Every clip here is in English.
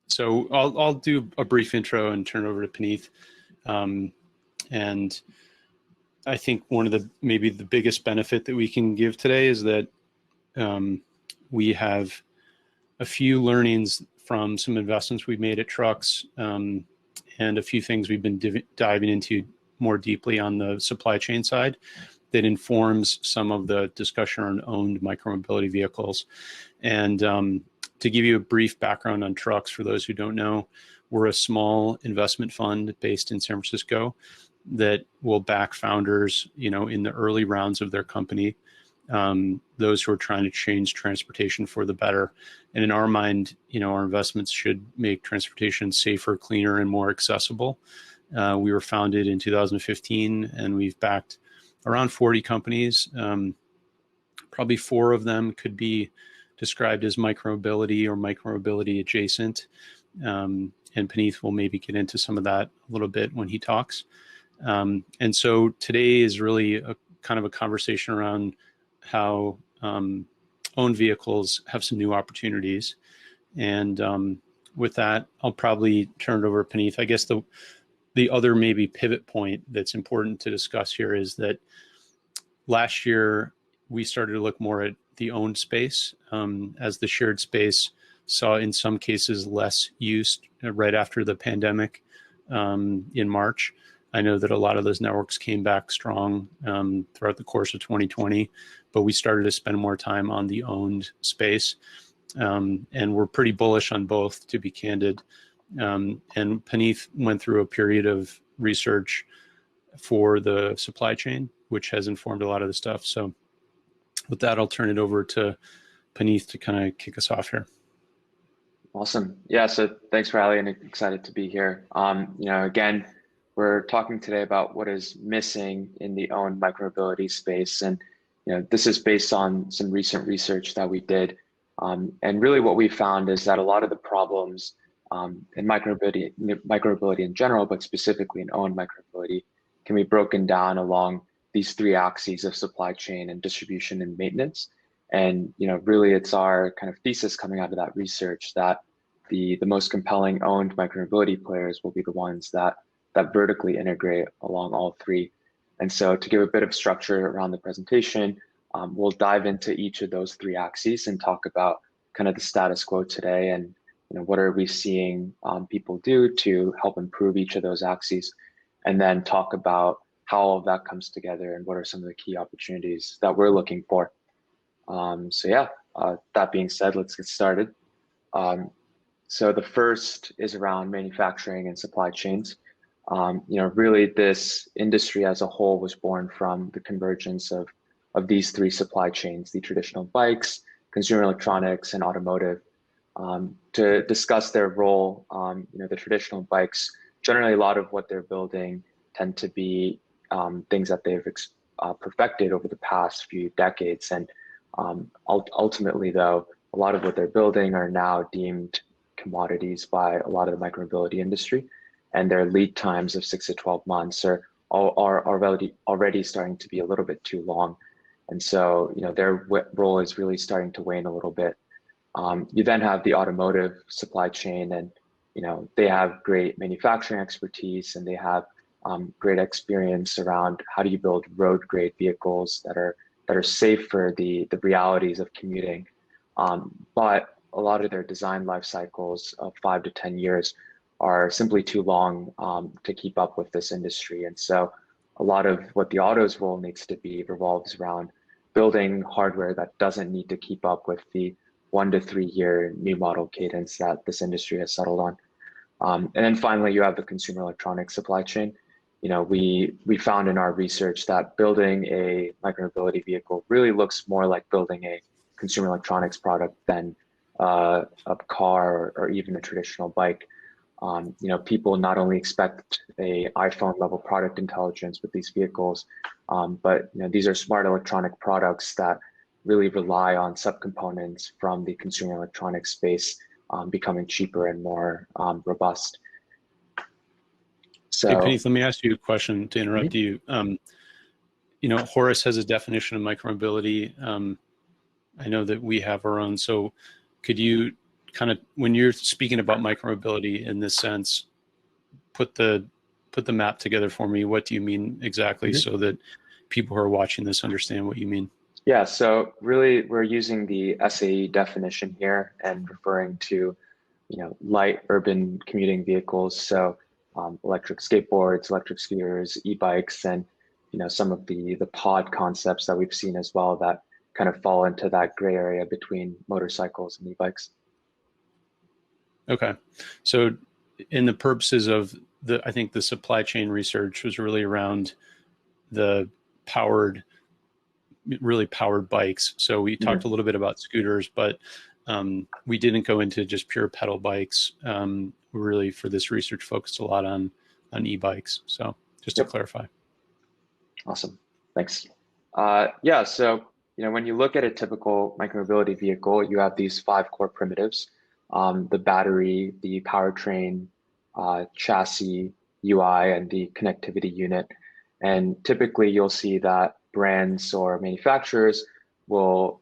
So I'll do a brief intro and turn it over to Puneeth. And I think one of maybe the biggest benefit that we can give today is that we have a few learnings from some investments we've made at Trucks, and a few things we've been diving into more deeply on the supply chain side that informs some of the discussion on owned micromobility vehicles. And to give you a brief background on Trucks, for those who don't know, we're a small investment fund based in San Francisco that will back founders, in the early rounds of their company, those who are trying to change transportation for the better. And in our mind, our investments should make transportation safer, cleaner, and more accessible. We were founded in 2015, and we've backed around 40 companies. Probably 4 of them could be described as micromobility or micromobility adjacent. And Puneeth will maybe get into some of that a little bit when he talks. And so today is really a kind of a conversation around how owned vehicles have some new opportunities. And with that, I'll probably turn it over to Puneeth. I guess the other maybe pivot point that's important to discuss here is that last year we started to look more at the owned space, as the shared space saw in some cases less use right after the pandemic in March. I know that a lot of those networks came back strong throughout the course of 2020, but we started to spend more time on the owned space. And we're pretty bullish on both, to be candid. And Puneeth went through a period of research for the supply chain, which has informed a lot of the stuff. So with that, I'll turn it over to Puneeth to kind of kick us off here. Awesome. Yeah, so thanks, Riley, and excited to be here. Again, we're talking today about what is missing in the owned micromobility space. And this is based on some recent research that we did. And really what we found is that a lot of the problems in micromobility in general, but specifically in owned micromobility, can be broken down along these 3 axes of supply chain and distribution and maintenance. And really it's our kind of thesis coming out of that research that the most compelling owned micromobility players will be the ones that vertically integrate along all 3. And so to give a bit of structure around the presentation, we'll dive into each of those 3 axes and talk about kind of the status quo today and what are we seeing people do to help improve each of those axes, and then talk about how all of that comes together and what are some of the key opportunities that we're looking for. That being said, let's get started. So the first is around manufacturing and supply chains. Really this industry as a whole was born from the convergence of these 3 supply chains, the traditional bikes, consumer electronics, and automotive. To discuss their role, the traditional bikes, generally a lot of what they're building tend to be things that they've perfected over the past few decades. And ultimately, though, a lot of what they're building are now deemed commodities by a lot of the micromobility industry, and their lead times of 6 to 12 months are already starting to be a little bit too long. And so, their role is really starting to wane a little bit. You then have the automotive supply chain, and they have great manufacturing expertise, and they have great experience around how do you build road grade vehicles that are safe for the realities of commuting. But a lot of their design life cycles of 5 to 10 years are simply too long to keep up with this industry. And so a lot of what the auto's role needs to be revolves around building hardware that doesn't need to keep up with the 1 to 3 year new model cadence that this industry has settled on. And then finally, you have the consumer electronics supply chain. We found in our research that building a micromobility vehicle really looks more like building a consumer electronics product than a car or even a traditional bike. People not only expect a iPhone level product intelligence with these vehicles, but these are smart electronic products that really rely on subcomponents from the consumer electronics space becoming cheaper and more robust. So, hey, Puneeth, let me ask you a question to interrupt you. Horace has a definition of micromobility. I know that we have our own. So could you kind of, when you're speaking about micromobility in this sense, put the map together for me. What do you mean exactly, so that people who are watching this understand what you mean? Yeah, so really we're using the SAE definition here and referring to, light urban commuting vehicles. So electric skateboards, electric scooters, e-bikes, and, some of the pod concepts that we've seen as well that kind of fall into that gray area between motorcycles and e-bikes. Okay. So in the purposes of I think the supply chain research was really around the really powered bikes. So we talked a little bit about scooters, but we didn't go into just pure pedal bikes. Really, for this research, focused a lot on e-bikes. So just to clarify. Awesome. Thanks. Yeah, so when you look at a typical micromobility vehicle, you have these 5 core primitives: the battery, the powertrain, chassis, UI, and the connectivity unit. And typically, you'll see that brands or manufacturers will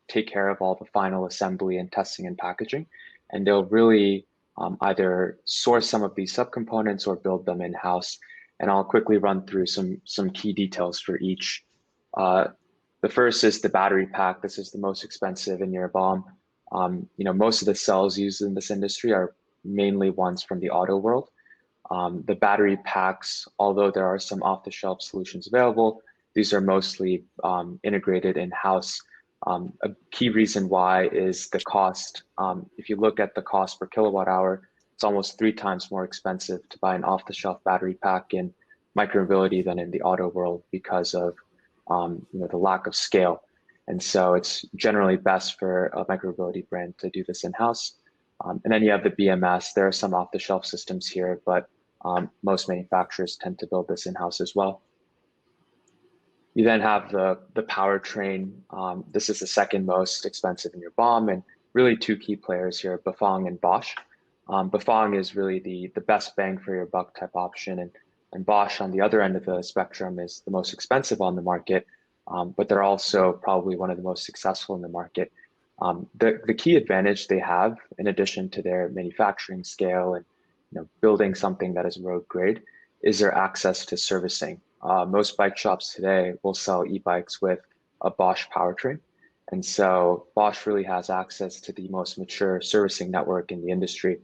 take care of all the final assembly and testing and packaging, and they'll really either source some of these subcomponents or build them in-house. And I'll quickly run through some key details for each. The first is the battery pack. This is the most expensive in your BOM. Most of the cells used in this industry are mainly ones from the auto world. The battery packs, although there are some off-the-shelf solutions available, these are mostly integrated in-house. A key reason why is the cost. If you look at the cost per kilowatt hour, it's almost 3 times more expensive to buy an off-the-shelf battery pack in micromobility than in the auto world because of the lack of scale. And so it's generally best for a micromobility brand to do this in-house. And then you have the BMS. There are some off-the-shelf systems here, but most manufacturers tend to build this in-house as well. You then have the powertrain. This is the second most expensive in your BOM, and really 2 key players here, Bafang and Bosch. Bafang is really the best bang for your buck type option, and Bosch on the other end of the spectrum is the most expensive on the market, but they're also probably one of the most successful in the market. The key advantage they have, in addition to their manufacturing scale and building something that is road grade, is their access to servicing. Most bike shops today will sell e-bikes with a Bosch powertrain. And so Bosch really has access to the most mature servicing network in the industry.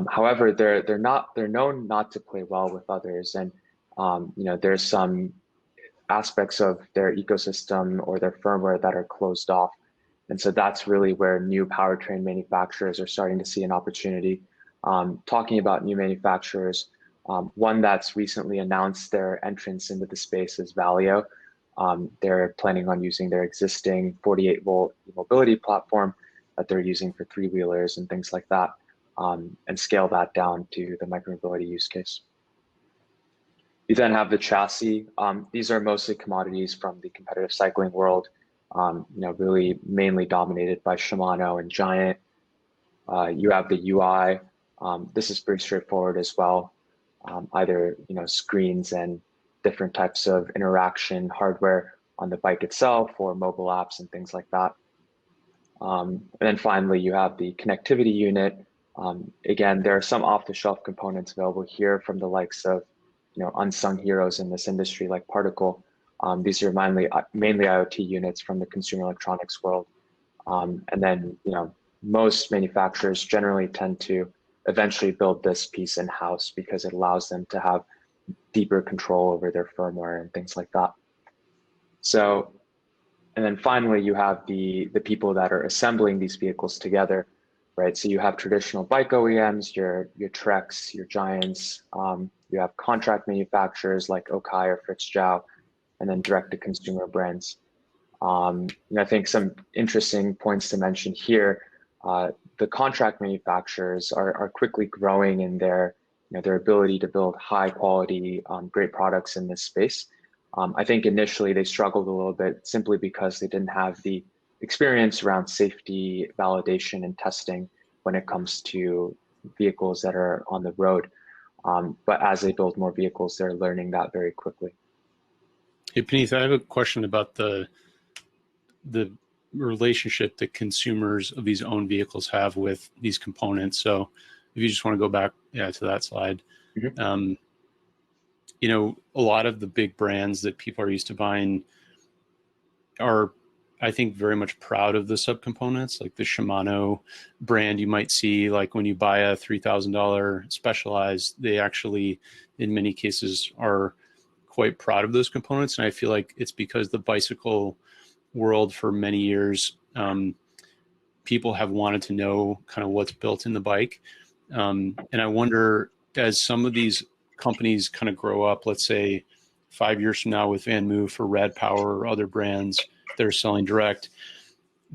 However, they're known not to play well with others. And there's some aspects of their ecosystem or their firmware that are closed off. And so that's really where new powertrain manufacturers are starting to see an opportunity. Talking about new manufacturers, one that's recently announced their entrance into the space is Valeo. They're planning on using their existing 48-volt mobility platform that they're using for 3-wheelers and things like that, and scale that down to the micromobility use case. You then have the chassis. These are mostly commodities from the competitive cycling world, really mainly dominated by Shimano and Giant. You have the UI. This is pretty straightforward as well. Either screens and different types of interaction hardware on the bike itself, or mobile apps and things like that. And then finally, you have the connectivity unit. Again, there are some off-the-shelf components available here from the likes of unsung heroes in this industry like Particle. These are mainly IoT units from the consumer electronics world. And then most manufacturers generally tend to eventually build this piece in-house because it allows them to have deeper control over their firmware and things like that. So, and then finally, you have the people that are assembling these vehicles together, right? So you have traditional bike OEMs, your Treks, your Giants. You have contract manufacturers like Okai or FritzJow, and then direct-to-consumer brands. I think some interesting points to mention here. The contract manufacturers are quickly growing in their ability to build high quality, great products in this space. I think initially they struggled a little bit simply because they didn't have the experience around safety, validation, and testing when it comes to vehicles that are on the road. But as they build more vehicles, they're learning that very quickly. Hey, Puneeth, I have a question about the relationship that consumers of these owned vehicles have with these components. So if you just want to go back, to that slide, Mhm. A lot of the big brands that people are used to buying are, I think, very much proud of the subcomponents. Like the Shimano brand, you might see like when you buy a $3,000 Specialized, they actually, in many cases, are quite proud of those components. And I feel like it's because the bicycle world for many years, people have wanted to know kind of what's built in the bike. And I wonder, as some of these companies kind of grow up, let's say 5 years from now with Van Moof or Rad Power or other brands that are selling direct,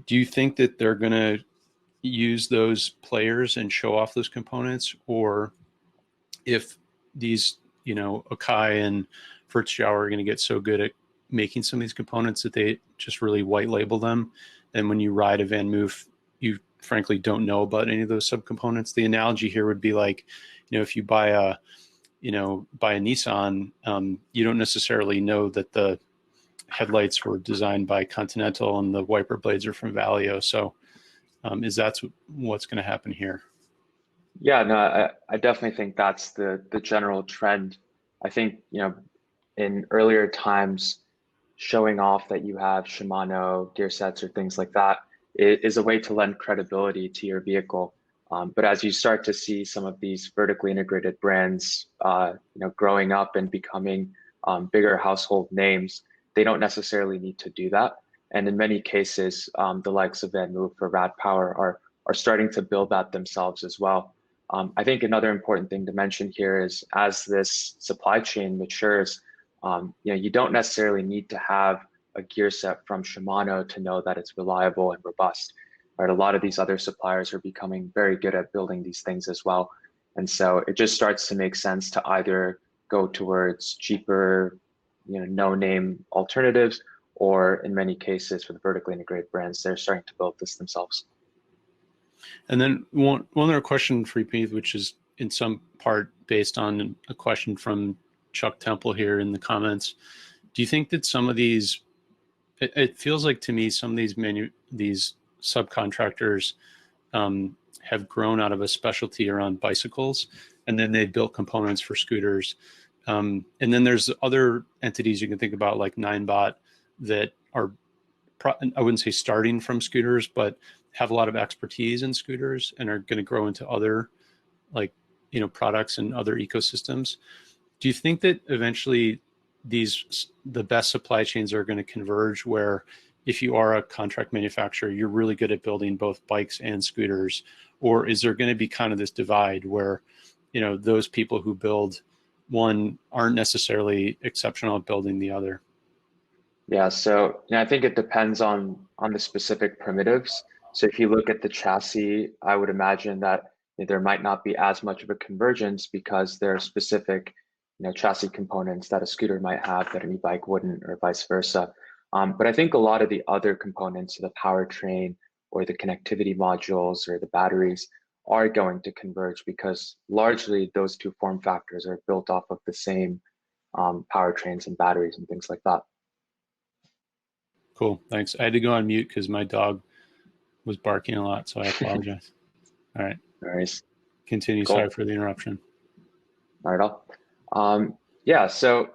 do you think that they're going to use those players and show off those components? Or if these, Akai and Furtschauer are going to get so good at making some of these components that they just really white label them, and when you ride a Van Moof, you frankly don't know about any of those subcomponents. The analogy here would be like, if you buy a Nissan, you don't necessarily know that the headlights were designed by Continental and the wiper blades are from Valeo. So is that what's going to happen here? Yeah, no, I definitely think that's the general trend. I think, in earlier times, showing off that you have Shimano gear sets or things like that is a way to lend credibility to your vehicle. But as you start to see some of these vertically integrated brands, growing up and becoming bigger household names, they don't necessarily need to do that. And in many cases, the likes of Van Moof or Rad Power are starting to build that themselves as well. I think another important thing to mention here is as this supply chain matures, you don't necessarily need to have a gear set from Shimano to know that it's reliable and robust. Right? A lot of these other suppliers are becoming very good at building these things as well. And so it just starts to make sense to either go towards cheaper, no-name alternatives, or in many cases for the vertically integrated brands, they're starting to build this themselves. And then one other question for you, which is in some part based on a question from Chuck Temple here in the comments. Do you think that some of these, it feels like to me, some of these subcontractors have grown out of a specialty around bicycles, and then they built components for scooters. And then there's other entities you can think about like Ninebot that are, I wouldn't say starting from scooters, but have a lot of expertise in scooters and are going to grow into other products and other ecosystems. Do you think that eventually the best supply chains are going to converge, where if you are a contract manufacturer, you're really good at building both bikes and scooters? Or is there going to be kind of this divide where, those people who build one aren't necessarily exceptional at building the other? Yeah, so I think it depends on the specific primitives. So if you look at the chassis, I would imagine that there might not be as much of a convergence because there are specific, chassis components that a scooter might have that an e-bike wouldn't, or vice versa. But I think a lot of the other components, the powertrain or the connectivity modules or the batteries, are going to converge because largely those two form factors are built off of the same powertrains and batteries and things like that. Cool, thanks. I had to go on mute because my dog was barking a lot, so I apologize. All right, Nice. continue. Sorry Cool. for the interruption. Not at all. Yeah, so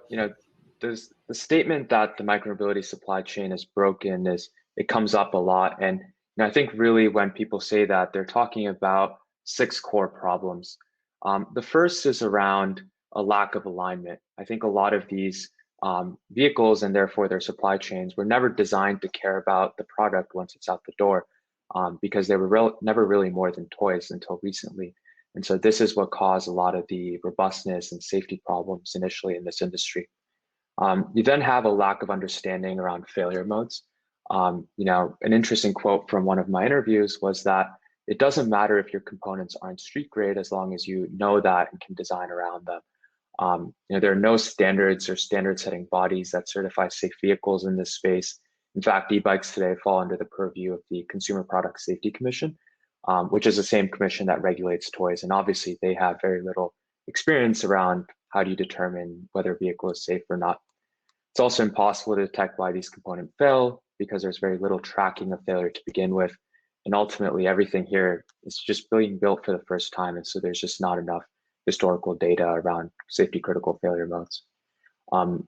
there's the statement that the micromobility supply chain is broken is it comes up a lot, and I think really when people say that, they're talking about 6 core problems. The first is around a lack of alignment. I think a lot of these vehicles and therefore their supply chains were never designed to care about the product once it's out the door, because they were never really more than toys until recently. And so this is what caused a lot of the robustness and safety problems initially in this industry. You then have a lack of understanding around failure modes. An interesting quote from one of my interviews was that it doesn't matter if your components aren't street grade as long as you know that and can design around them. There are no standards or standard setting bodies that certify safe vehicles in this space. In fact, e-bikes today fall under the purview of the Consumer Product Safety Commission, which is the same commission that regulates toys. And obviously they have very little experience around how do you determine whether a vehicle is safe or not. It's also impossible to detect why these components fail because there's very little tracking of failure to begin with. And ultimately, everything here is just being built for the first time. And so there's just not enough historical data around safety critical failure modes.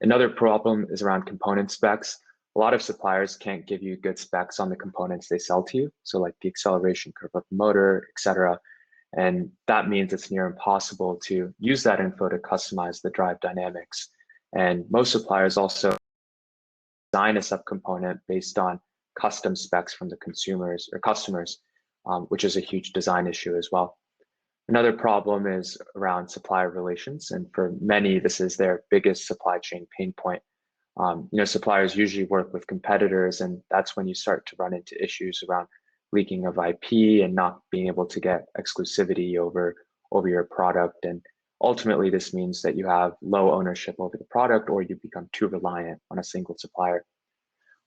Another problem is around component specs. A lot of suppliers can't give you good specs on the components they sell to you. So like the acceleration curve of the motor, et cetera. And that means it's near impossible to use that info to customize the drive dynamics. And most suppliers also design a subcomponent based on custom specs from the consumers or customers, which is a huge design issue as well. Another problem is around supplier relations. And for many, this is their biggest supply chain pain point. Suppliers usually work with competitors, and that's when you start to run into issues around leaking of IP and not being able to get exclusivity over your product. And ultimately, this means that you have low ownership over the product, or you become too reliant on a single supplier.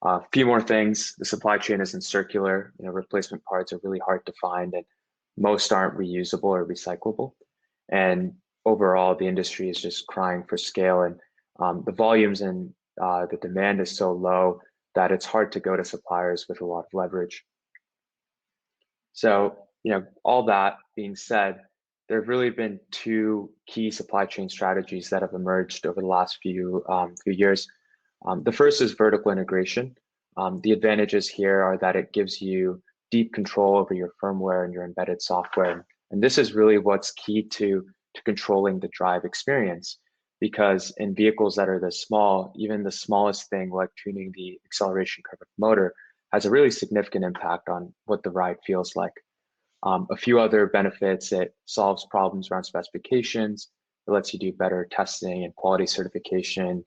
A few more things: the supply chain isn't circular. Replacement parts are really hard to find, and most aren't reusable or recyclable. And overall, the industry is just crying for scale, and the volumes and the demand is so low that it's hard to go to suppliers with a lot of leverage. So, all that being said, there have really been two key supply chain strategies that have emerged over the last few years. The first is vertical integration. The advantages here are that it gives you deep control over your firmware and your embedded software. And this is really what's key to controlling the drive experience, because in vehicles that are this small, even the smallest thing like tuning the acceleration curve of the motor has a really significant impact on what the ride feels like. A few other benefits: it solves problems around specifications, it lets you do better testing and quality certification,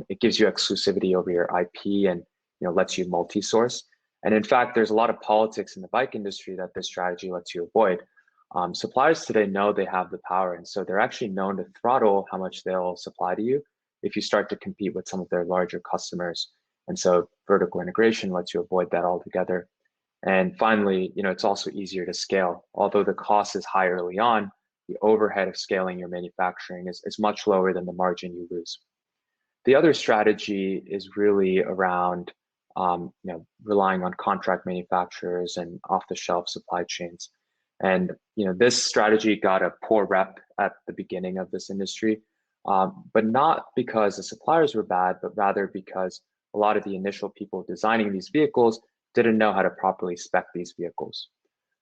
it gives you exclusivity over your IP, and lets you multi-source. And in fact, there's a lot of politics in the bike industry that this strategy lets you avoid. Suppliers today know they have the power, and so they're actually known to throttle how much they'll supply to you if you start to compete with some of their larger customers. And so vertical integration lets you avoid that altogether. And finally, it's also easier to scale. Although the cost is high early on, the overhead of scaling your manufacturing is much lower than the margin you lose. The other strategy is really around relying on contract manufacturers and off-the-shelf supply chains. And this strategy got a poor rep at the beginning of this industry, but not because the suppliers were bad, but rather because a lot of the initial people designing these vehicles didn't know how to properly spec these vehicles.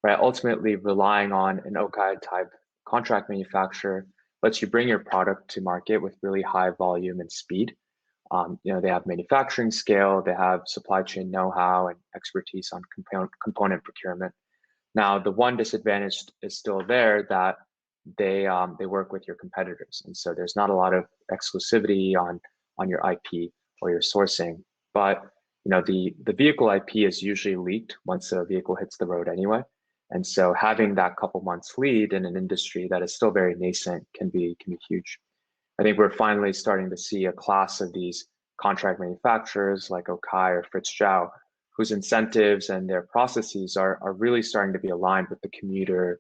Right? Ultimately, relying on an OKI type contract manufacturer lets you bring your product to market with really high volume and speed. They have manufacturing scale, they have supply chain know-how and expertise on component procurement. Now, the one disadvantage is still there, that they work with your competitors, and so there's not a lot of exclusivity on your IP or your sourcing. But the vehicle IP is usually leaked once a vehicle hits the road anyway, and so having that couple months lead in an industry that is still very nascent can be huge. I think we're finally starting to see a class of these contract manufacturers like Okai or Fritz Chow, whose incentives and their processes are really starting to be aligned with the commuter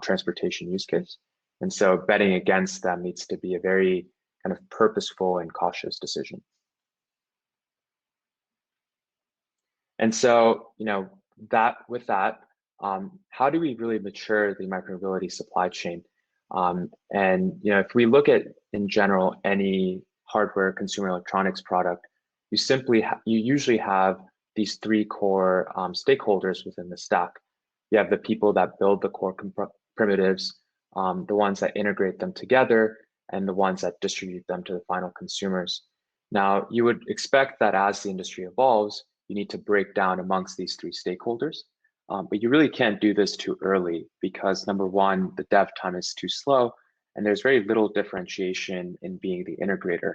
transportation use case. And so betting against them needs to be a very kind of purposeful and cautious decision. And so, with that, how do we really mature the micromobility supply chain? If we look at, in general, any hardware consumer electronics product, you usually have these three core stakeholders within the stack. You have the people that build the core primitives, the ones that integrate them together, and the ones that distribute them to the final consumers. Now, you would expect that as the industry evolves, you need to break down amongst these three stakeholders. But you really can't do this too early, because number one, the dev time is too slow, and there's very little differentiation in being the integrator.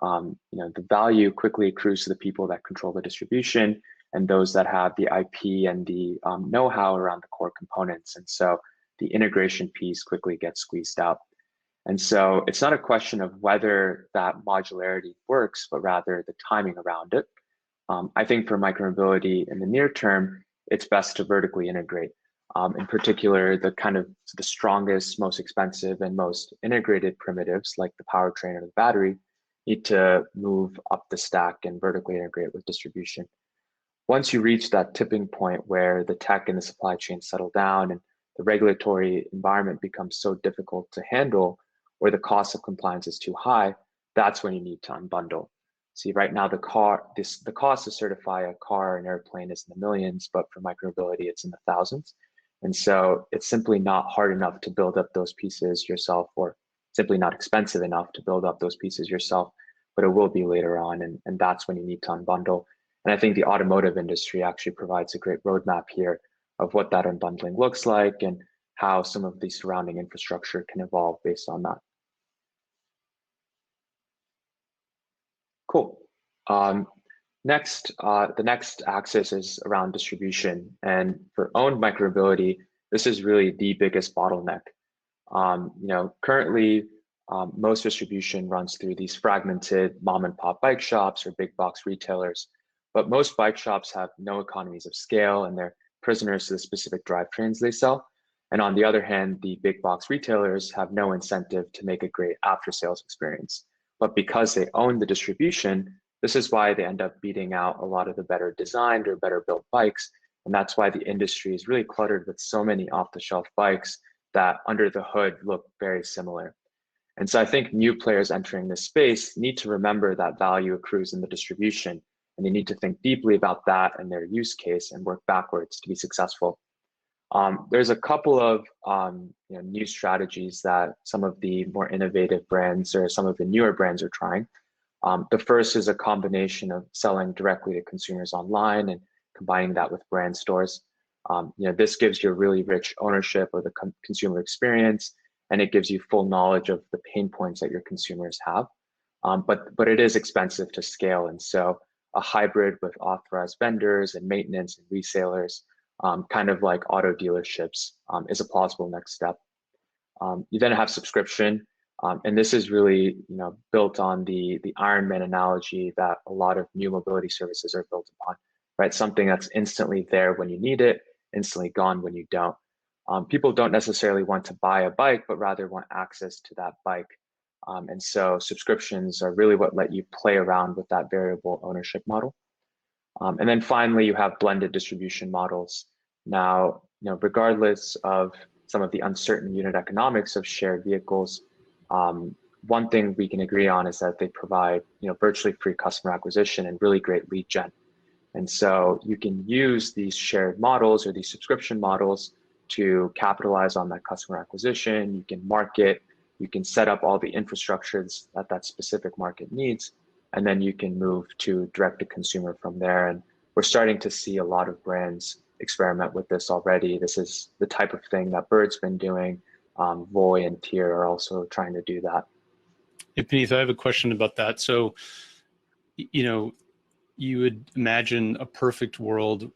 The value quickly accrues to the people that control the distribution and those that have the IP and the know-how around the core components. And so the integration piece quickly gets squeezed out. And so it's not a question of whether that modularity works, but rather the timing around it. I think for micromobility in the near term, it's best to vertically integrate. In particular, the strongest, most expensive, and most integrated primitives like the powertrain or the battery need to move up the stack and vertically integrate with distribution. once you reach that tipping point where the tech and the supply chain settle down and the regulatory environment becomes so difficult to handle, or the cost of compliance is too high, that's when you need to unbundle. See, right now the cost to certify a car or an airplane is in the millions, but for micromobility, it's in the thousands. And so it's simply not hard enough to build up those pieces yourself, or simply not expensive enough to build up those pieces yourself, but it will be later on. And that's when you need to unbundle. And I think the automotive industry actually provides a great roadmap here of what that unbundling looks like and how some of the surrounding infrastructure can evolve based on that. Cool. The next axis is around distribution. And for owned micromobility, this is really the biggest bottleneck. Currently, most distribution runs through these fragmented mom and pop bike shops or big box retailers. But most bike shops have no economies of scale and they're prisoners to the specific drivetrains they sell. And on the other hand, the big box retailers have no incentive to make a great after sales experience. But because they own the distribution, this is why they end up beating out a lot of the better designed or better built bikes. And that's why the industry is really cluttered with so many off the shelf bikes that under the hood look very similar. And so I think new players entering this space need to remember that value accrues in the distribution, and they need to think deeply about that and their use case and work backwards to be successful. There's a couple of new strategies that some of the more innovative brands or some of the newer brands are trying. The first is a combination of selling directly to consumers online and combining that with brand stores. This gives you a really rich ownership of the consumer experience, and it gives you full knowledge of the pain points that your consumers have. But it is expensive to scale, and so a hybrid with authorized vendors and maintenance and resellers, kind of like auto dealerships, is a plausible next step. You then have subscription, and this is really built on the Iron Man analogy that a lot of new mobility services are built upon, right? Something that's instantly there when you need it, instantly gone when you don't. People don't necessarily want to buy a bike, but rather want access to that bike. And so subscriptions are really what let you play around with that variable ownership model. And then finally, you have blended distribution models. Now, regardless of some of the uncertain unit economics of shared vehicles, one thing we can agree on is that they provide virtually free customer acquisition and really great lead gen. And so you can use these shared models or these subscription models to capitalize on that customer acquisition. You can market, you can set up all the infrastructures that that specific market needs, and then you can move to direct to consumer from there. And we're starting to see a lot of brands experiment with this already. This is the type of thing that Bird's been doing. Voy and Tier are also trying to do that. Hey, Puneeth, I have a question about that. So, you would imagine a perfect world.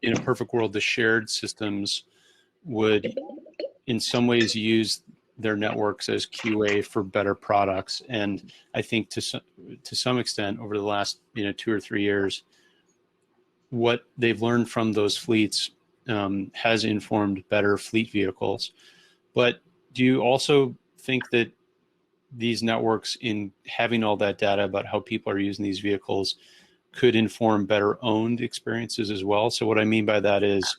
In a perfect world, the shared systems would in some ways use their networks as QA for better products. And I think to some extent over the last 2 or 3 years, what they've learned from those fleets has informed better fleet vehicles. But do you also think that these networks, in having all that data about how people are using these vehicles, could inform better owned experiences as well? So what I mean by that is,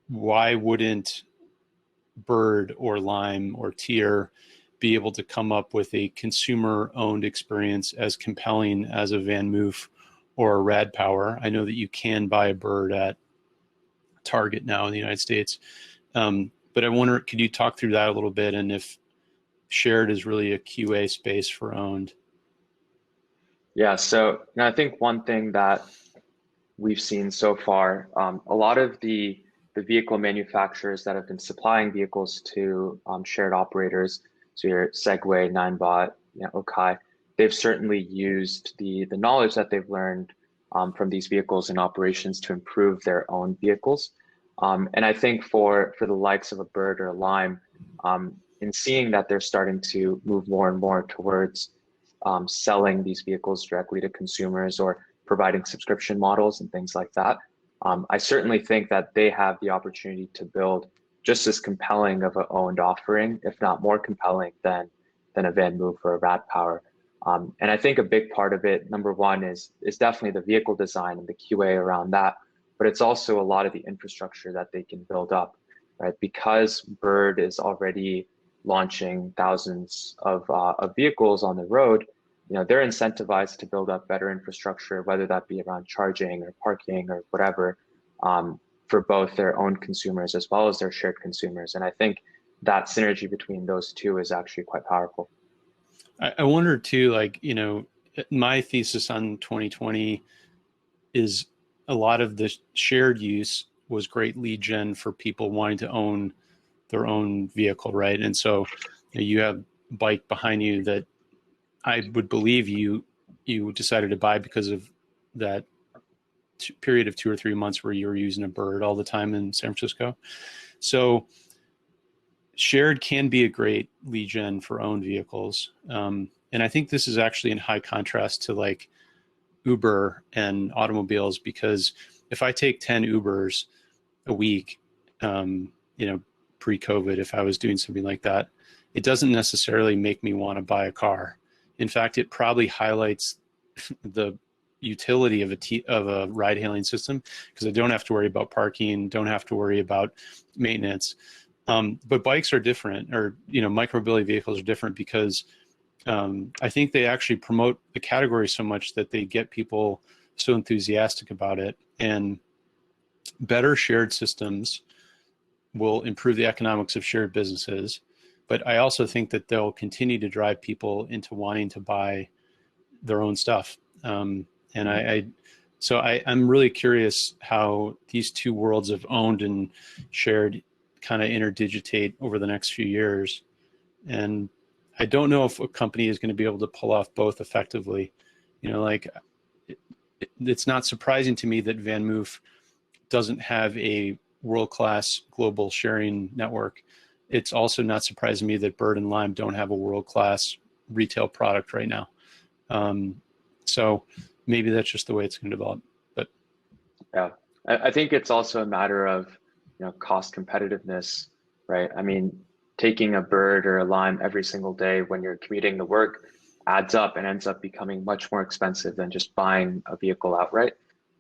why wouldn't Bird or Lime or Tier be able to come up with a consumer owned experience as compelling as a Van Moof or a Rad Power? I know that you can buy a Bird at Target now in the United States. But I wonder, could you talk through that a little bit, and if shared is really a QA space for owned? Yeah, so I think one thing that we've seen so far, a lot of the vehicle manufacturers that have been supplying vehicles to shared operators, so your Segway, Ninebot, Okai, they've certainly used the knowledge that they've learned from these vehicles and operations to improve their own vehicles. And I think for the likes of a Bird or a Lime, in seeing that they're starting to move more and more towards selling these vehicles directly to consumers or providing subscription models and things like that, I certainly think that they have the opportunity to build just as compelling of an owned offering, if not more compelling than a Van Moof or a Rad Power. And I think a big part of it, number one, is definitely the vehicle design and the QA around that, but it's also a lot of the infrastructure that they can build up, right? Because Bird is already launching thousands of vehicles on the road, they're incentivized to build up better infrastructure, whether that be around charging or parking or whatever, for both their own consumers as well as their shared consumers. And I think that synergy between those two is actually quite powerful. I wonder too, like, my thesis on 2020 is a lot of the shared use was great lead gen for people wanting to own their own vehicle, right? And so you have a bike behind you that I would believe you decided to buy because of that period of 2 or 3 months where you were using a Bird all the time in San Francisco. So shared can be a great lead gen for owned vehicles. And I think this is actually in high contrast to like Uber and automobiles, because if I take 10 Ubers a week, pre-COVID, if I was doing something like that, it doesn't necessarily make me want to buy a car. In fact, it probably highlights the utility of a ride-hailing system, because I don't have to worry about parking, don't have to worry about maintenance. But bikes are different, or micromobility vehicles are different, because I think they actually promote the category so much that they get people so enthusiastic about it. And better shared systems will improve the economics of shared businesses. But I also think that they'll continue to drive people into wanting to buy their own stuff. And I'm really curious how these two worlds of owned and shared kind of interdigitate over the next few years. And I don't know if a company is going to be able to pull off both effectively. It's not surprising to me that VanMoof doesn't have a world-class global sharing network. It's also not surprising me that Bird and Lime don't have a world-class retail product right now. So maybe that's just the way it's going to develop. But yeah, I think it's also a matter of cost competitiveness, right? I mean, taking a Bird or a Lime every single day when you're commuting to work adds up and ends up becoming much more expensive than just buying a vehicle outright.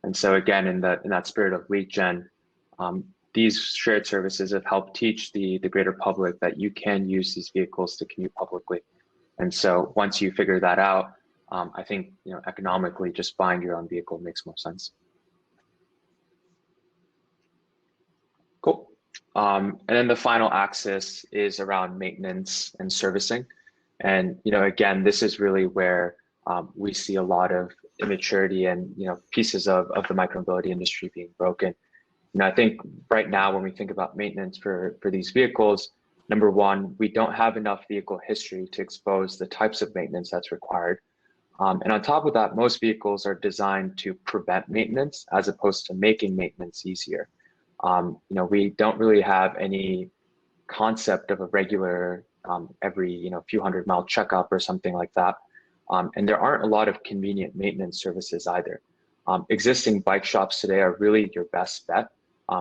And so again, in that spirit of lead gen, these shared services have helped teach the greater public that you can use these vehicles to commute publicly. And so once you figure that out, I think economically, just buying your own vehicle makes more sense. Cool. And then the final axis is around maintenance and servicing. And again, this is really where we see a lot of immaturity and pieces of the micromobility industry being broken. I think right now when we think about maintenance for these vehicles, number one, we don't have enough vehicle history to expose the types of maintenance that's required. And on top of that, most vehicles are designed to prevent maintenance as opposed to making maintenance easier. We don't really have any concept of a regular every few 100-mile checkup or something like that. And there aren't a lot of convenient maintenance services either. Existing bike shops today are really your best bet,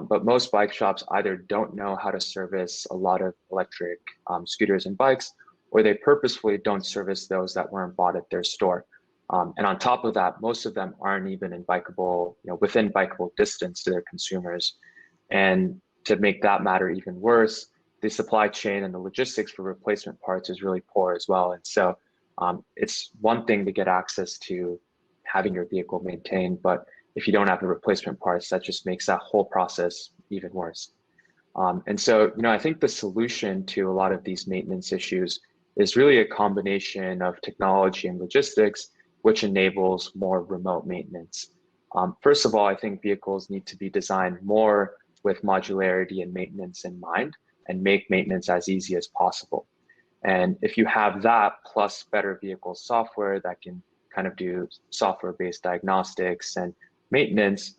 but most bike shops either don't know how to service a lot of electric scooters and bikes, or they purposefully don't service those that weren't bought at their store. And on top of that, most of them aren't even in bikeable, within bikeable distance to their consumers. And to make that matter even worse, the supply chain and the logistics for replacement parts is really poor as well. And so it's one thing to get access to having your vehicle maintained, but if you don't have the replacement parts, that just makes that whole process even worse. And so, I think the solution to a lot of these maintenance issues is really a combination of technology and logistics, which enables more remote maintenance. First of all, I think vehicles need to be designed more with modularity and maintenance in mind, and make maintenance as easy as possible. And if you have that plus better vehicle software that can kind of do software-based diagnostics and maintenance,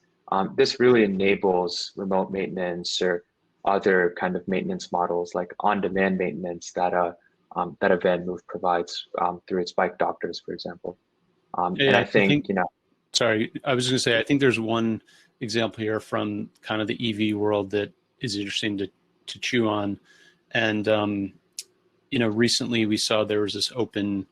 this really enables remote maintenance or other kind of maintenance models like on-demand maintenance that a VanMoof provides through its bike doctors, for example. And I think, sorry, I was going to say, I think there's one example here from kind of the EV world that is interesting to chew on. And, recently we saw there was this open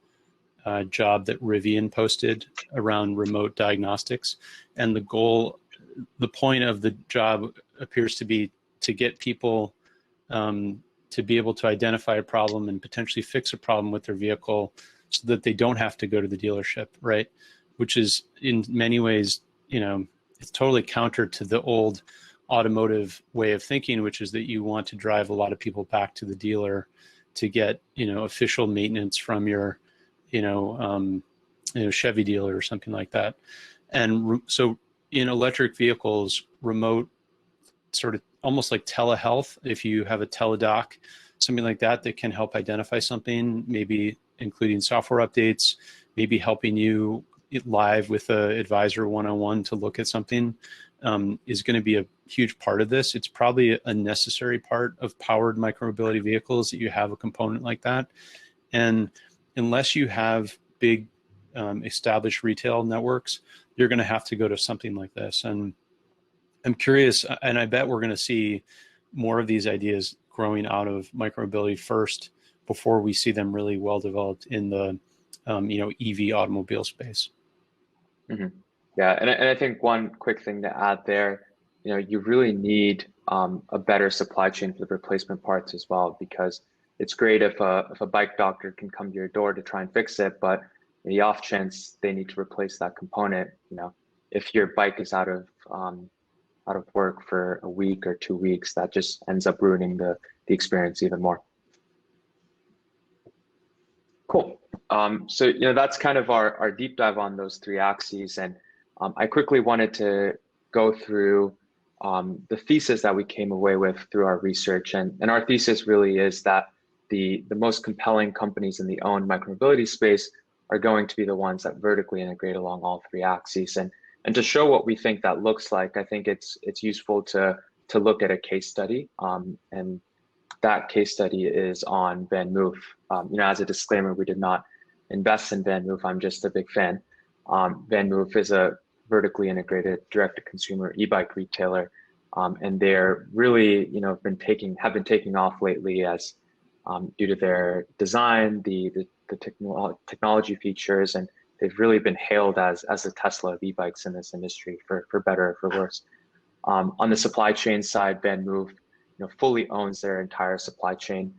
job that Rivian posted around remote diagnostics. And the point of the job appears to be to get people to be able to identify a problem and potentially fix a problem with their vehicle so that they don't have to go to the dealership, right? Which is in many ways, it's totally counter to the old automotive way of thinking, which is that you want to drive a lot of people back to the dealer to get, official maintenance from your, Chevy dealer or something like that. And so in electric vehicles, remote sort of almost like telehealth, if you have a teledoc, something like that, that can help identify something, maybe including software updates, maybe helping you live with an advisor one-on-one to look at something, is going to be a huge part of this. It's probably a necessary part of powered micromobility vehicles that you have a component like that. And unless you have big established retail networks, you're going to have to go to something like this. And I'm curious, and I bet we're going to see more of these ideas growing out of micromobility first before we see them really well developed in the EV automobile space. Mm-hmm. Yeah, and I think one quick thing to add there, you really need a better supply chain for the replacement parts as well, because it's great if a bike doctor can come to your door to try and fix it, but in the off chance they need to replace that component, if your bike is out of work for a week or 2 weeks, that just ends up ruining the experience even more. Cool. So that's kind of our deep dive on those three axes, and I quickly wanted to go through the thesis that we came away with through our research, and our thesis really is that the most compelling companies in the owned micromobility space are going to be the ones that vertically integrate along all three axes. And to show what we think that looks like, I think it's useful to look at a case study, and that case study is on VanMoof. As a disclaimer, we did not invest in VanMoof. I'm just a big fan. VanMoof is a vertically integrated direct-to-consumer e-bike retailer, and they're really, have been taking off lately as due to their design, the technology features, and they've really been hailed as the Tesla of e-bikes in this industry, for better or for worse. On the supply chain side, VanMoof fully owns their entire supply chain.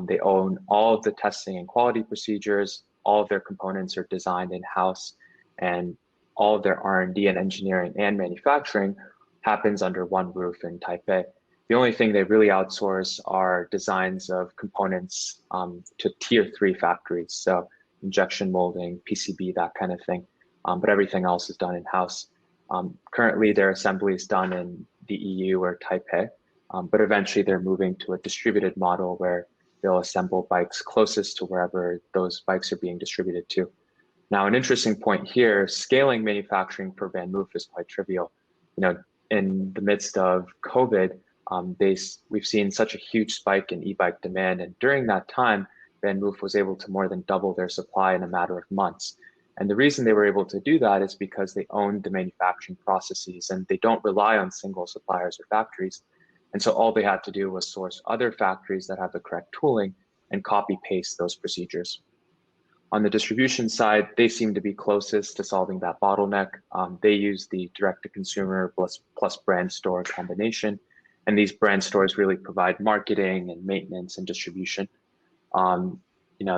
They own all of the testing and quality procedures. All of their components are designed in-house, and all of their R&D and engineering and manufacturing happens under one roof in Taipei. The only thing they really outsource are designs of components to tier 3 factories, so injection molding, PCB, that kind of thing. But everything else is done in-house. Currently, their assembly is done in the EU or Taipei, but eventually they're moving to a distributed model where they'll assemble bikes closest to wherever those bikes are being distributed to. Now, an interesting point here, scaling manufacturing for VanMoof is quite trivial. In the midst of COVID, we've seen such a huge spike in e-bike demand, and during that time, VanMoof was able to more than double their supply in a matter of months. And the reason they were able to do that is because they owned the manufacturing processes, and they don't rely on single suppliers or factories. And so all they had to do was source other factories that have the correct tooling and copy paste those procedures. On the distribution side, they seem to be closest to solving that bottleneck. They use the direct-to-consumer plus brand store combination, and these brand stores really provide marketing and maintenance and distribution.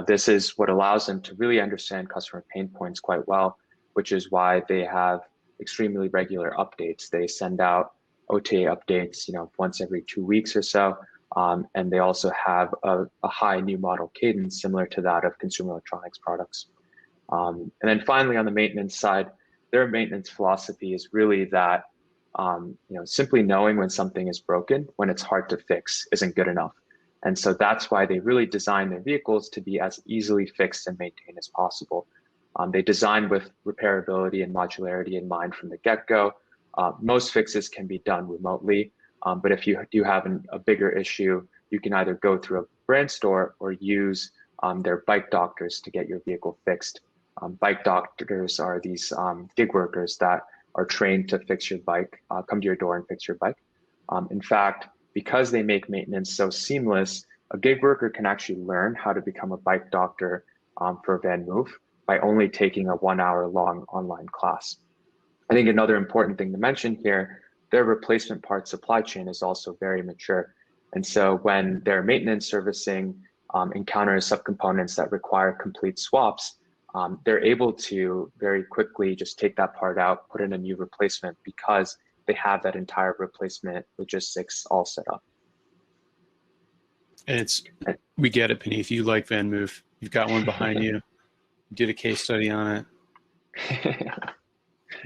This is what allows them to really understand customer pain points quite well, which is why they have extremely regular updates. They send out OTA updates, once every 2 weeks or so. And they also have a high new model cadence similar to that of consumer electronics products. And then finally, on the maintenance side, their maintenance philosophy is really that simply knowing when something is broken, when it's hard to fix, isn't good enough. And so that's why they really design their vehicles to be as easily fixed and maintained as possible. They design with repairability and modularity in mind from the get-go. Most fixes can be done remotely, but if you do have a bigger issue, you can either go through a brand store or use their bike doctors to get your vehicle fixed. Bike doctors are these gig workers that are trained to fix your bike, come to your door and fix your bike. In fact, because they make maintenance so seamless, a gig worker can actually learn how to become a bike doctor for VanMoof, by only taking a 1 hour long online class. I think another important thing to mention here, their replacement part supply chain is also very mature. And so when their maintenance servicing encounters subcomponents that require complete swaps, they're able to very quickly just take that part out, put in a new replacement because they have that entire replacement logistics all set up. And we get it, Beneath. You like VanMoof. You've got one behind you. You did a case study on it.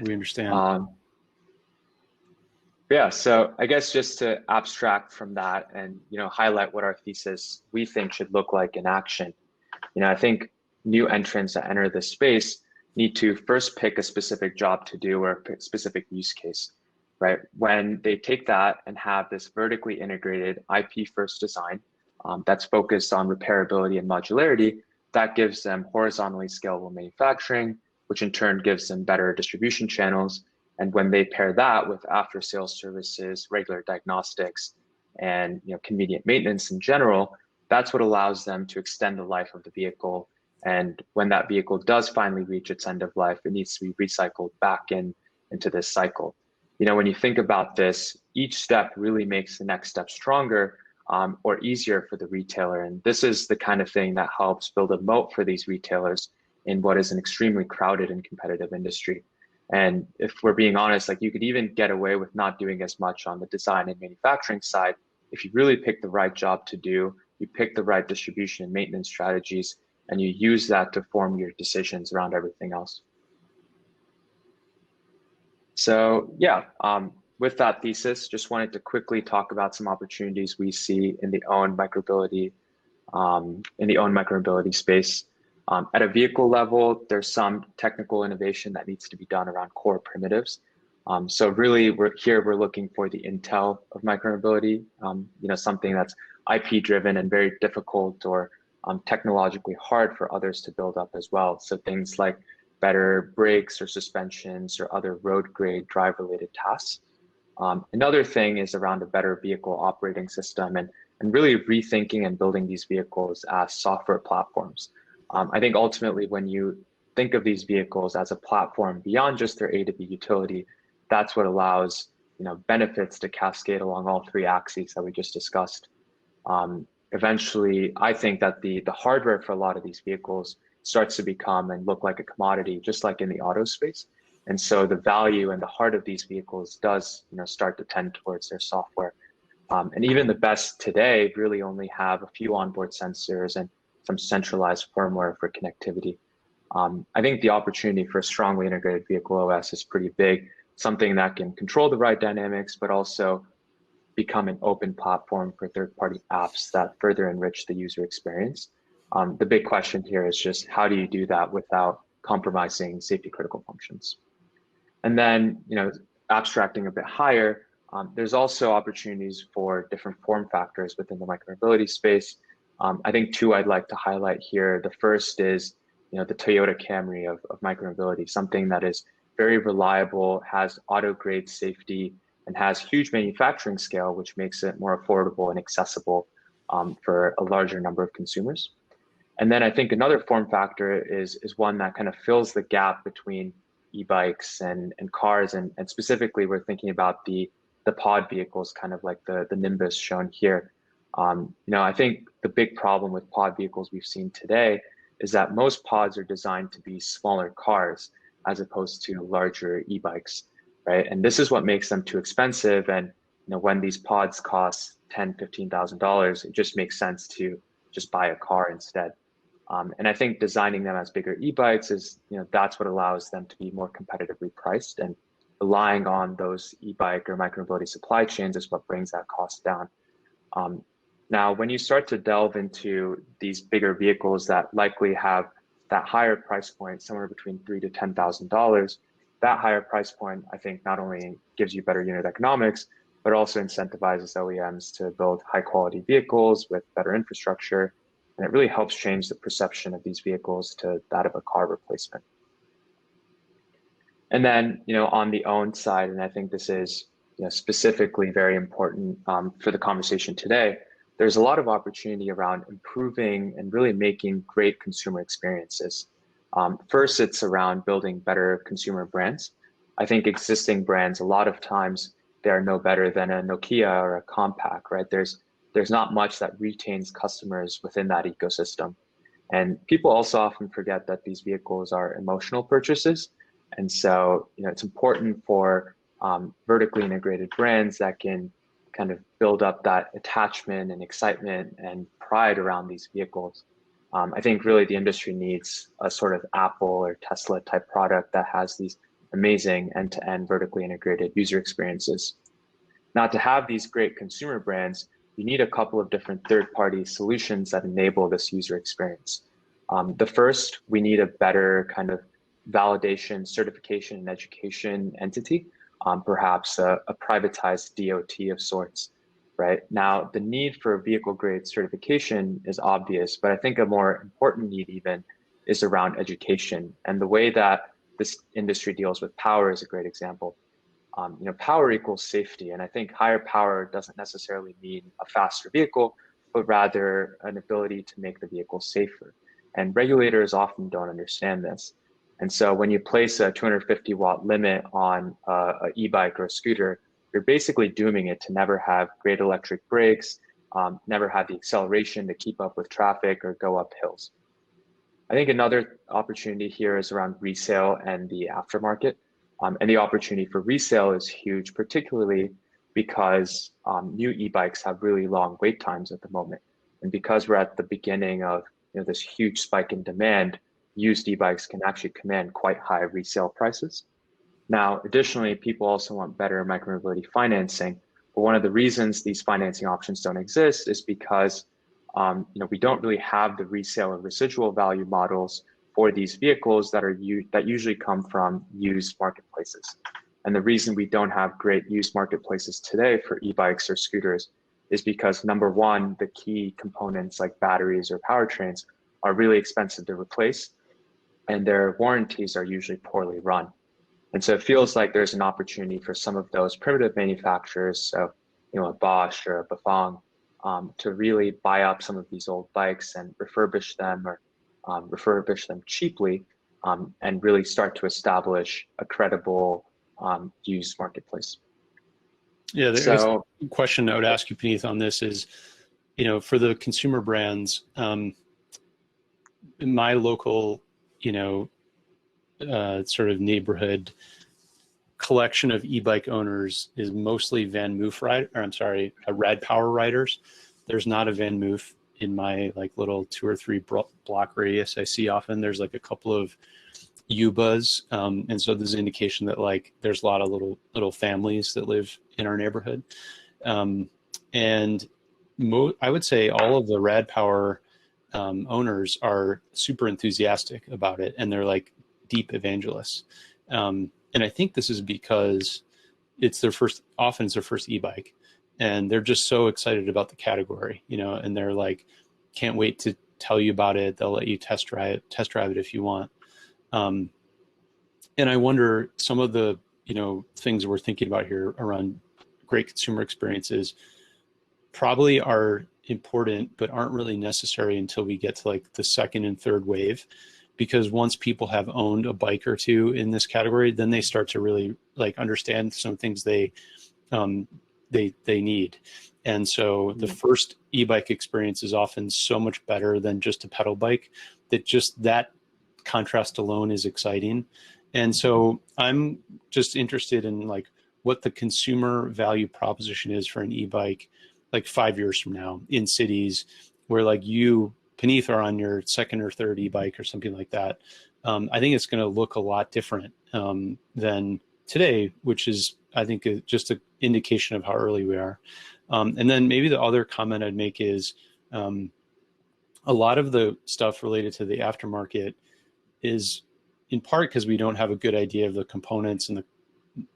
We understand. Yeah, so I guess just to abstract from that and highlight what our thesis we think should look like in action. I think new entrants that enter this space need to first pick a specific job to do or a specific use case, right? When they take that and have this vertically integrated IP first design that's focused on repairability and modularity, that gives them horizontally scalable manufacturing, which in turn gives them better distribution channels. And when they pair that with after sales services, regular diagnostics, and convenient maintenance in general, that's what allows them to extend the life of the vehicle. And when that vehicle does finally reach its end of life, it needs to be recycled back into this cycle. When you think about this, each step really makes the next step stronger or easier for the retailer. And this is the kind of thing that helps build a moat for these retailers in what is an extremely crowded and competitive industry. And if we're being honest, like you could even get away with not doing as much on the design and manufacturing side if you really pick the right job to do, you pick the right distribution and maintenance strategies, and you use that to form your decisions around everything else. So yeah, with that thesis, just wanted to quickly talk about some opportunities we see in the own micromobility space. At a vehicle level, there's some technical innovation that needs to be done around core primitives. So really, we're looking for the Intel of micromobility, something that's IP driven and very difficult or technologically hard for others to build up as well. So things like better brakes or suspensions or other road grade drive related tasks. Another thing is around a better vehicle operating system and really rethinking and building these vehicles as software platforms. I think ultimately when you think of these vehicles as a platform beyond just their A to B utility, that's what allows benefits to cascade along all three axes that we just discussed. Eventually, I think that the hardware for a lot of these vehicles starts to become and look like a commodity, just like in the auto space. And so the value and the heart of these vehicles does start to tend towards their software. And even the best today really only have a few onboard sensors and some centralized firmware for connectivity. I think the opportunity for a strongly integrated vehicle OS is pretty big, something that can control the ride dynamics, but also become an open platform for third-party apps that further enrich the user experience. The big question here is just how do you do that without compromising safety critical functions? And then, abstracting a bit higher, there's also opportunities for different form factors within the micromobility space. I think two I'd like to highlight here. The first is, the Toyota Camry of micromobility, something that is very reliable, has auto-grade safety, and has huge manufacturing scale, which makes it more affordable and accessible for a larger number of consumers. And then I think another form factor is one that kind of fills the gap between e-bikes and cars, and specifically we're thinking about the pod vehicles, kind of like the Nimbus shown here. I think the big problem with pod vehicles we've seen today is that most pods are designed to be smaller cars as opposed to larger e-bikes, right? And this is what makes them too expensive. And when these pods cost $10,000, $15,000, it just makes sense to just buy a car instead. And I think designing them as bigger e-bikes is, that's what allows them to be more competitively priced, and relying on those e-bike or micromobility supply chains is what brings that cost down. Now, when you start to delve into these bigger vehicles that likely have that higher price point, somewhere between $3,000 to $10,000, that higher price point, I think, not only gives you better unit economics, but also incentivizes OEMs to build high quality vehicles with better infrastructure. And it really helps change the perception of these vehicles to that of a car replacement. And then, on the owned side, and I think this is specifically very important for the conversation today, there's a lot of opportunity around improving and really making great consumer experiences. First, it's around building better consumer brands. I think existing brands, a lot of times, they are no better than a Nokia or a Compaq, right? There's not much that retains customers within that ecosystem. And people also often forget that these vehicles are emotional purchases. And so, it's important for vertically integrated brands that can kind of build up that attachment and excitement and pride around these vehicles. I think really the industry needs a sort of Apple or Tesla type product that has these amazing end-to-end vertically integrated user experiences. Now, to have these great consumer brands, you need a couple of different third-party solutions that enable this user experience. The first, we need a better kind of validation, certification, and education entity, perhaps a privatized DOT of sorts, right? Now, the need for vehicle grade certification is obvious, but I think a more important need even is around education. And the way that this industry deals with power is a great example. Power equals safety. And I think higher power doesn't necessarily mean a faster vehicle, but rather an ability to make the vehicle safer. And regulators often don't understand this. And so when you place a 250 watt limit on a e-bike or a scooter, you're basically dooming it to never have great electric brakes, never have the acceleration to keep up with traffic or go up hills. I think another opportunity here is around resale and the aftermarket. And the opportunity for resale is huge, particularly because new e-bikes have really long wait times at the moment. And because we're at the beginning of this huge spike in demand, used e-bikes can actually command quite high resale prices. Now, additionally, people also want better micromobility financing. But one of the reasons these financing options don't exist is because we don't really have the resale or residual value models for these vehicles that usually come from used marketplaces. And the reason we don't have great used marketplaces today for e-bikes or scooters is because number one, the key components like batteries or powertrains are really expensive to replace, and their warranties are usually poorly run. And so it feels like there's an opportunity for some of those primitive manufacturers, so a Bosch or a Bafang, to really buy up some of these old bikes and refurbish them or refurbish them cheaply, and really start to establish a credible used marketplace. Yeah, there's So a question I would ask you, Puneeth, on this is, for the consumer brands, in my local, sort of neighborhood collection of e-bike owners is mostly Van Moof Rad Power riders. There's not a Van Moof in my little 2 or 3 block radius I see often. There's a couple of Ubas, and so there's an indication that there's a lot of little families that live in our neighborhood, and I would say all of the Rad Power owners are super enthusiastic about it, and they're deep evangelists. And I think this is because often it's their first e-bike, and they're just so excited about the category, and they're can't wait to tell you about it. They'll let you test drive it if you want. And I wonder, some of the, things we're thinking about here around great consumer experiences probably are important, but aren't really necessary until we get to the second and third wave. Because once people have owned a bike or two in this category, then they start to really understand some things they need. And so the first e-bike experience is often so much better than just a pedal bike, that contrast alone is exciting. And so I'm just interested in what the consumer value proposition is for an e-bike 5 years from now in cities where you, Puneeth, are on your second or third e-bike or something like that. I think it's going to look a lot different than today, which is, I think, just an indication of how early we are. And then maybe the other comment I'd make is a lot of the stuff related to the aftermarket is in part because we don't have a good idea of the components and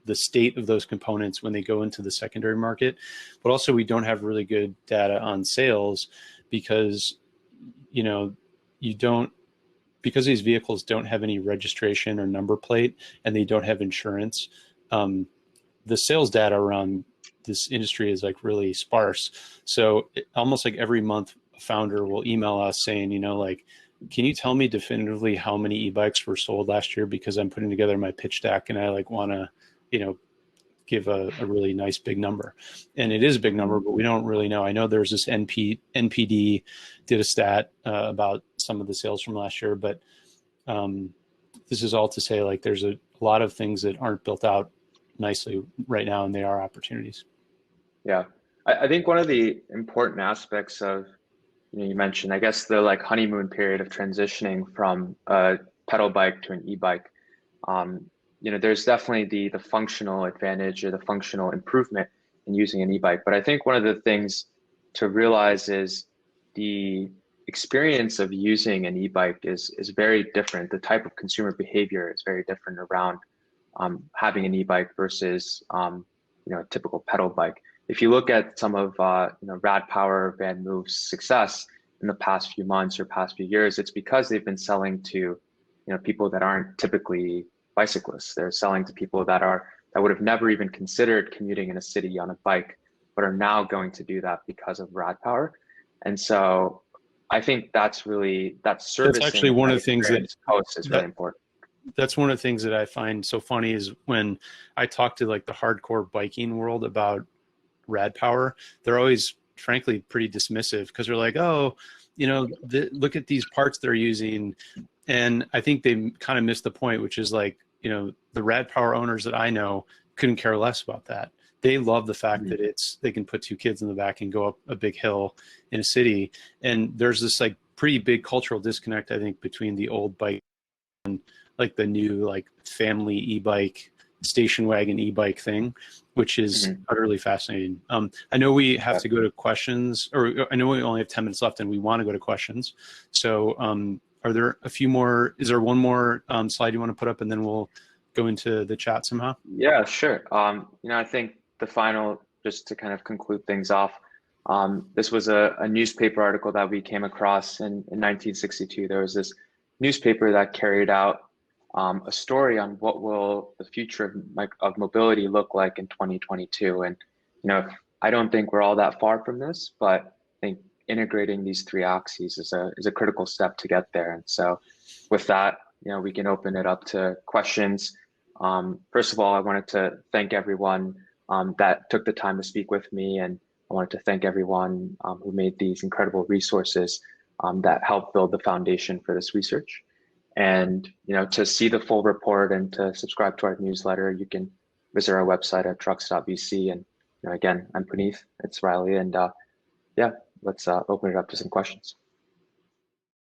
the state of those components when they go into the secondary market, but also we don't have really good data on sales because because these vehicles don't have any registration or number plate and they don't have insurance. The sales data around this industry is really sparse. So almost every month, a founder will email us saying, can you tell me definitively how many e-bikes were sold last year? Because I'm putting together my pitch deck and I like want to, you know, give a really nice big number. And it is a big number, but we don't really know. I know there's this NPD did a stat about some of the sales from last year, but this is all to say, like, there's a lot of things that aren't built out nicely right now, and they are opportunities. Yeah, I think one of the important aspects of, you mentioned, I guess, the like honeymoon period of transitioning from a pedal bike to an e-bike. There's definitely the functional advantage or the functional improvement in using an e-bike. But I think one of the things to realize is the experience of using an e-bike is very different. The type of consumer behavior is very different around having an e-bike versus a typical pedal bike. If you look at some of Rad Power, Van Move's success in the past few months or past few years, it's because they've been selling to people that aren't typically bicyclists. They're selling to people that would have never even considered commuting in a city on a bike, but are now going to do that because of Rad Power. And so I think that's really servicing. That's actually one of the things post is really important. That's one of the things that I find so funny is when I talk to like the hardcore biking world about Rad Power, they're always frankly pretty dismissive because they're like, oh, look at these parts they're using. And I think they kind of missed the point, which is like, the Rad Power owners that I know couldn't care less about that. They love the fact that they can put two kids in the back and go up a big hill in a city. And there's this like pretty big cultural disconnect, I think, between the old bike and like the new like family e-bike, station wagon e-bike thing, which is utterly fascinating. I know we have to go to questions, or I know we only have 10 minutes left and we want to go to questions. So are there a few more, is there one more slide you want to put up and then we'll go into the chat somehow? Yeah, sure. I think the final, just to kind of conclude things off, this was a newspaper article that we came across in 1962. There was this newspaper that carried out a story on what will the future of mobility look like in 2022. And, I don't think we're all that far from this, but I think integrating these three axes is a critical step to get there. And so with that, we can open it up to questions. First of all, I wanted to thank everyone that took the time to speak with me. And I wanted to thank everyone who made these incredible resources that helped build the foundation for this research. And to see the full report and to subscribe to our newsletter, you can visit our website at trucks.vc. And again, I'm Puneeth, it's Riley, and yeah, let's open it up to some questions.